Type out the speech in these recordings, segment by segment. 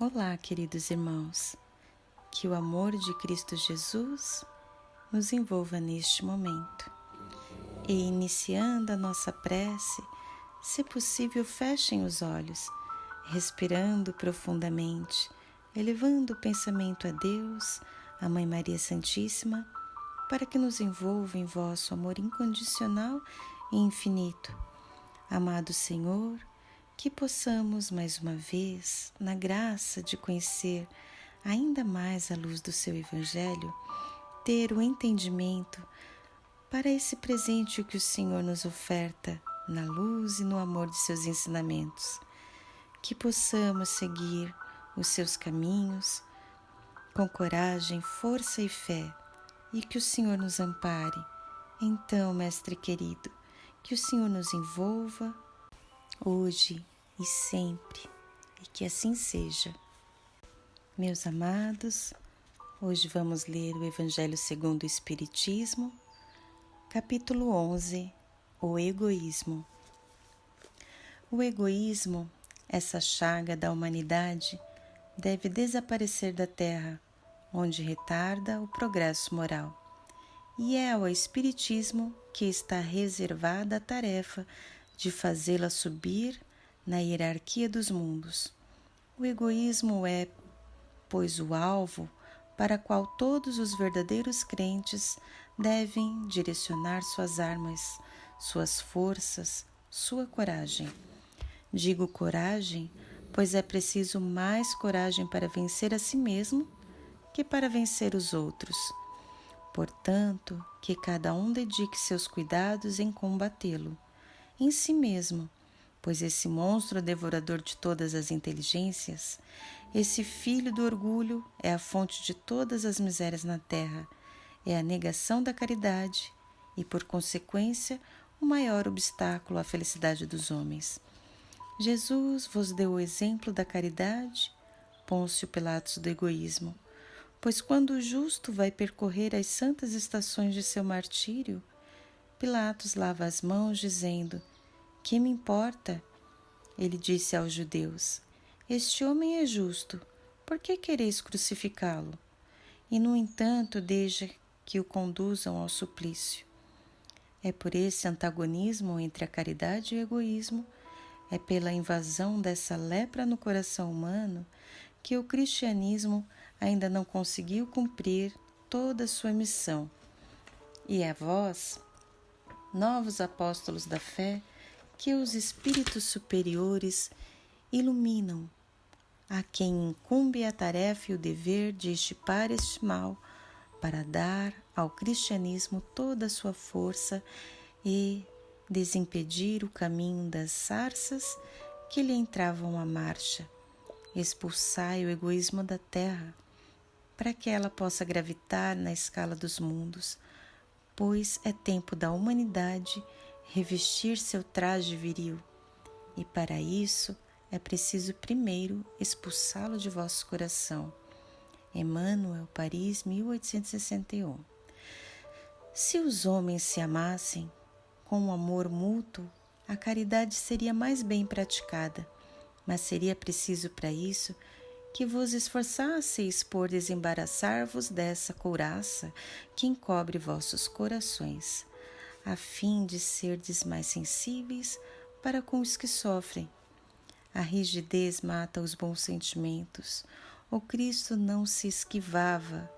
Olá, queridos irmãos, que o amor de Cristo Jesus nos envolva neste momento. E iniciando a nossa prece, se possível, fechem os olhos, respirando profundamente, elevando o pensamento a Deus, a Mãe Maria Santíssima, para que nos envolva em vosso amor incondicional e infinito. Amado Senhor, que possamos mais uma vez, na graça de conhecer ainda mais a luz do seu Evangelho, ter o entendimento para esse presente que o Senhor nos oferta na luz e no amor de seus ensinamentos. Que possamos seguir os seus caminhos com coragem, força e fé, e que o Senhor nos ampare. Então, Mestre querido, que o Senhor nos envolva hoje e sempre, e que assim seja. Meus amados, hoje vamos ler o Evangelho segundo o Espiritismo, capítulo 11, o egoísmo. O egoísmo, essa chaga da humanidade, deve desaparecer da terra, onde retarda o progresso moral. E é ao Espiritismo que está reservada a tarefa de fazê-la subir na hierarquia dos mundos. O egoísmo é, pois, o alvo para qual todos os verdadeiros crentes devem direcionar suas armas, suas forças, sua coragem. Digo coragem, pois é preciso mais coragem para vencer a si mesmo que para vencer os outros. Portanto, que cada um dedique seus cuidados em combatê-lo, em si mesmo, pois esse monstro devorador de todas as inteligências, esse filho do orgulho, é a fonte de todas as misérias na terra, é a negação da caridade e, por consequência, o maior obstáculo à felicidade dos homens. Jesus vos deu o exemplo da caridade, Pôncio Pilatos do egoísmo. Pois quando o justo vai percorrer as santas estações de seu martírio, Pilatos lava as mãos, dizendo: "Que me importa?" Ele disse aos judeus: "Este homem é justo, por que quereis crucificá-lo?" E, no entanto, deixa que o conduzam ao suplício. É por esse antagonismo entre a caridade e o egoísmo, é pela invasão dessa lepra no coração humano, que o cristianismo ainda não conseguiu cumprir toda a sua missão. E a vós, novos apóstolos da fé, que os espíritos superiores iluminam, a quem incumbe a tarefa e o dever de estipar este mal, para dar ao cristianismo toda a sua força e desimpedir o caminho das sarças que lhe entravam à marcha. Expulsai o egoísmo da terra, para que ela possa gravitar na escala dos mundos, pois é tempo da humanidade revestir seu traje viril, e para isso é preciso primeiro expulsá-lo de vosso coração. Emmanuel, Paris, 1861. Se os homens se amassem com um amor mútuo, a caridade seria mais bem praticada, mas seria preciso para isso que vos esforçasseis por desembaraçar-vos dessa couraça que encobre vossos corações, a fim de serdes mais sensíveis para com os que sofrem. A rigidez mata os bons sentimentos. O Cristo não se esquivava.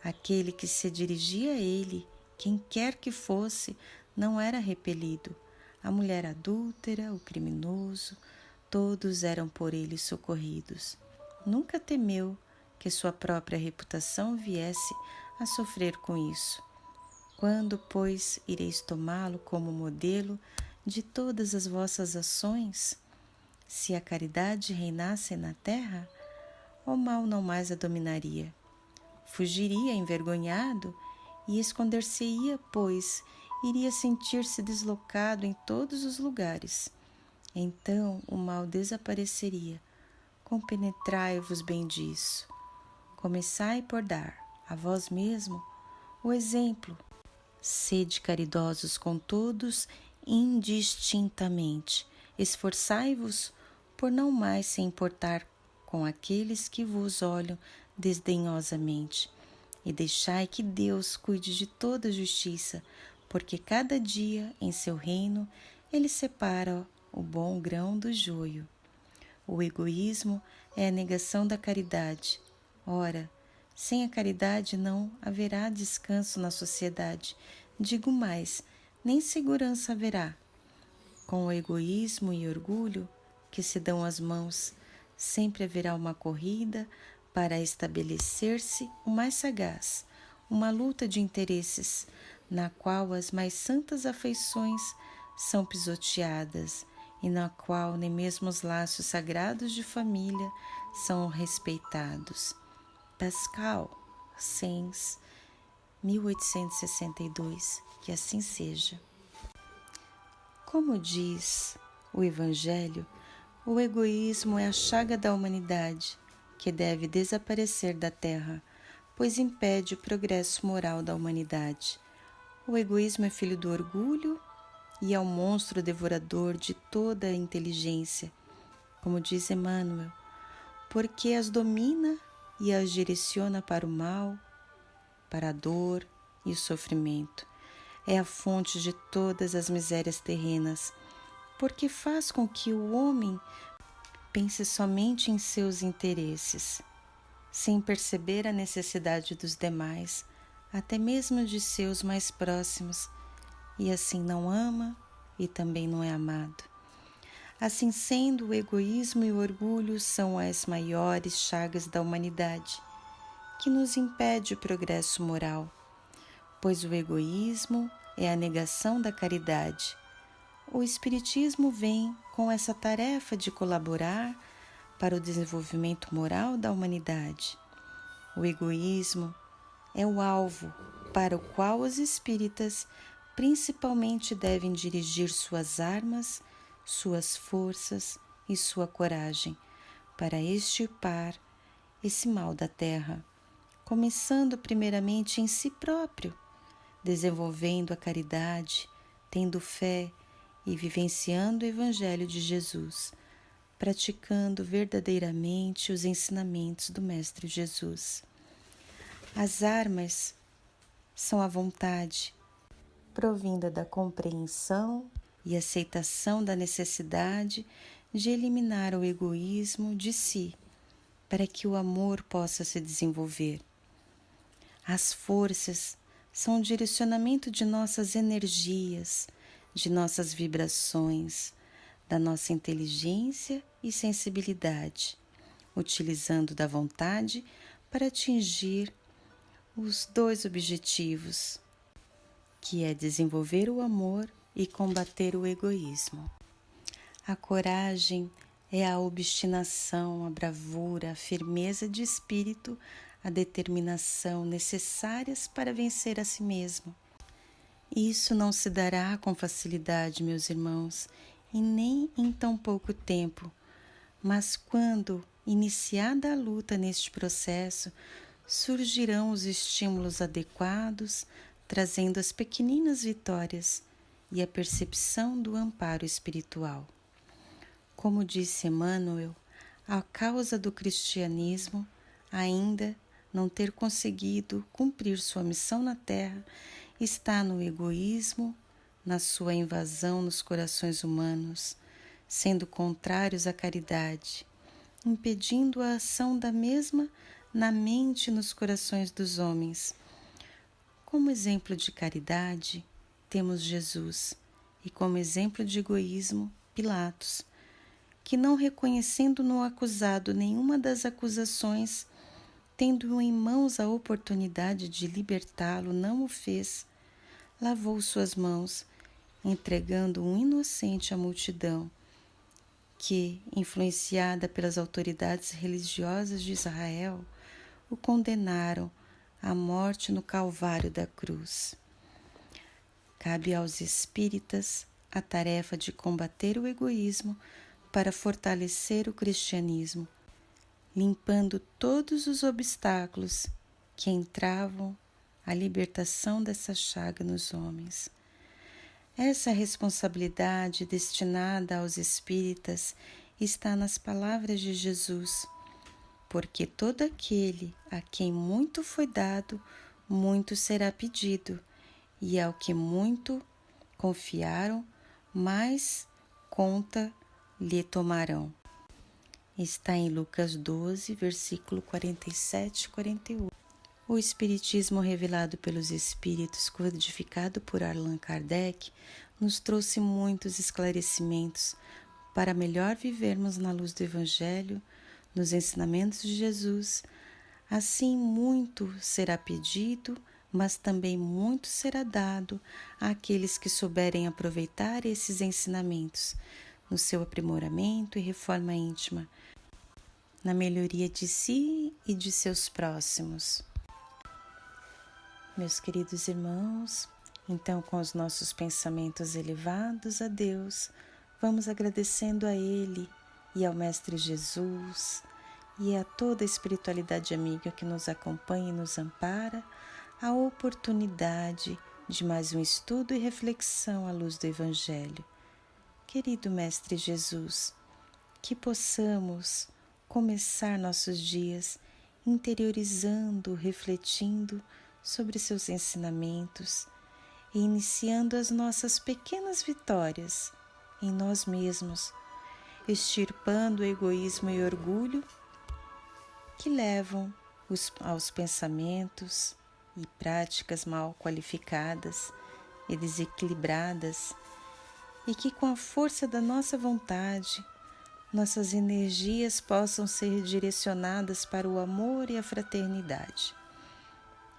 Aquele que se dirigia a ele, quem quer que fosse, não era repelido. A mulher adúltera, o criminoso, todos eram por ele socorridos. Nunca temeu que sua própria reputação viesse a sofrer com isso. Quando, pois, ireis tomá-lo como modelo de todas as vossas ações? Se a caridade reinasse na terra, o mal não mais a dominaria. Fugiria envergonhado e esconder-se-ia, pois iria sentir-se deslocado em todos os lugares. Então o mal desapareceria. Compenetrai-vos bem disso. Começai por dar, a vós mesmo, o exemplo. Sede caridosos com todos indistintamente. Esforçai-vos por não mais se importar com aqueles que vos olham desdenhosamente, e deixai que Deus cuide de toda justiça, porque cada dia em seu reino ele separa o bom grão do joio. O egoísmo é a negação da caridade. Ora, sem a caridade não haverá descanso na sociedade. Digo mais, nem segurança haverá. Com o egoísmo e orgulho que se dão as mãos, sempre haverá uma corrida para estabelecer-se o mais sagaz, uma luta de interesses, na qual as mais santas afeições são pisoteadas e na qual nem mesmo os laços sagrados de família são respeitados. Pascal, Sens, 1862, que assim seja. Como diz o Evangelho, o egoísmo é a chaga da humanidade que deve desaparecer da terra, pois impede o progresso moral da humanidade. O egoísmo é filho do orgulho e é o monstro devorador de toda a inteligência, como diz Emmanuel, porque as domina e as direciona para o mal, para a dor e o sofrimento. É a fonte de todas as misérias terrenas, porque faz com que o homem pense somente em seus interesses, sem perceber a necessidade dos demais, até mesmo de seus mais próximos, e assim não ama e também não é amado. Assim sendo, o egoísmo e o orgulho são as maiores chagas da humanidade, que nos impede o progresso moral, pois o egoísmo é a negação da caridade. O Espiritismo vem com essa tarefa de colaborar para o desenvolvimento moral da humanidade. O egoísmo é o alvo para o qual os espíritas principalmente devem dirigir suas armas, suas forças e sua coragem para extirpar esse mal da terra, começando primeiramente em si próprio, desenvolvendo a caridade, tendo fé e vivenciando o Evangelho de Jesus, praticando verdadeiramente os ensinamentos do Mestre Jesus. As armas são a vontade, provinda da compreensão e aceitação da necessidade de eliminar o egoísmo de si, para que o amor possa se desenvolver. As forças são o direcionamento de nossas energias, de nossas vibrações, da nossa inteligência e sensibilidade, utilizando da vontade para atingir os dois objetivos, que é desenvolver o amor e combater o egoísmo. A coragem é a obstinação, a bravura, a firmeza de espírito, a determinação necessárias para vencer a si mesmo. Isso não se dará com facilidade, meus irmãos, e nem em tão pouco tempo, mas quando iniciada a luta neste processo, surgirão os estímulos adequados, trazendo as pequeninas vitórias e a percepção do amparo espiritual. Como disse Emmanuel, a causa do cristianismo ainda não ter conseguido cumprir sua missão na terra está no egoísmo, na sua invasão nos corações humanos, sendo contrários à caridade, impedindo a ação da mesma na mente e nos corações dos homens. Como exemplo de caridade, temos Jesus, e como exemplo de egoísmo, Pilatos, que não reconhecendo no acusado nenhuma das acusações, tendo em mãos a oportunidade de libertá-lo, não o fez, lavou suas mãos, entregando um inocente à multidão, que, influenciada pelas autoridades religiosas de Israel, o condenaram à morte no Calvário da cruz. Cabe aos espíritas a tarefa de combater o egoísmo para fortalecer o cristianismo, limpando todos os obstáculos que entravam a libertação dessa chaga nos homens. Essa responsabilidade destinada aos espíritas está nas palavras de Jesus, porque todo aquele a quem muito foi dado, muito será pedido, e ao que muito confiaram, mais conta lhe tomarão. Está em Lucas 12, versículo 47 e 48. O Espiritismo revelado pelos Espíritos, codificado por Allan Kardec, nos trouxe muitos esclarecimentos para melhor vivermos na luz do Evangelho, nos ensinamentos de Jesus. Assim, muito será pedido, mas também muito será dado àqueles que souberem aproveitar esses ensinamentos no seu aprimoramento e reforma íntima, na melhoria de si e de seus próximos. Meus queridos irmãos, então, com os nossos pensamentos elevados a Deus, vamos agradecendo a Ele e ao Mestre Jesus e a toda a espiritualidade amiga que nos acompanha e nos ampara, a oportunidade de mais um estudo e reflexão à luz do Evangelho. Querido Mestre Jesus, que possamos começar nossos dias interiorizando, refletindo sobre seus ensinamentos e iniciando as nossas pequenas vitórias em nós mesmos, extirpando o egoísmo e orgulho que levam aos pensamentos e práticas mal qualificadas e desequilibradas, e que com a força da nossa vontade, nossas energias possam ser direcionadas para o amor e a fraternidade.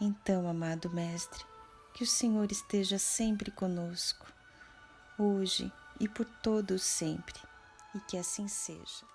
Então, amado Mestre, que o Senhor esteja sempre conosco, hoje e por todo o sempre, e que assim seja.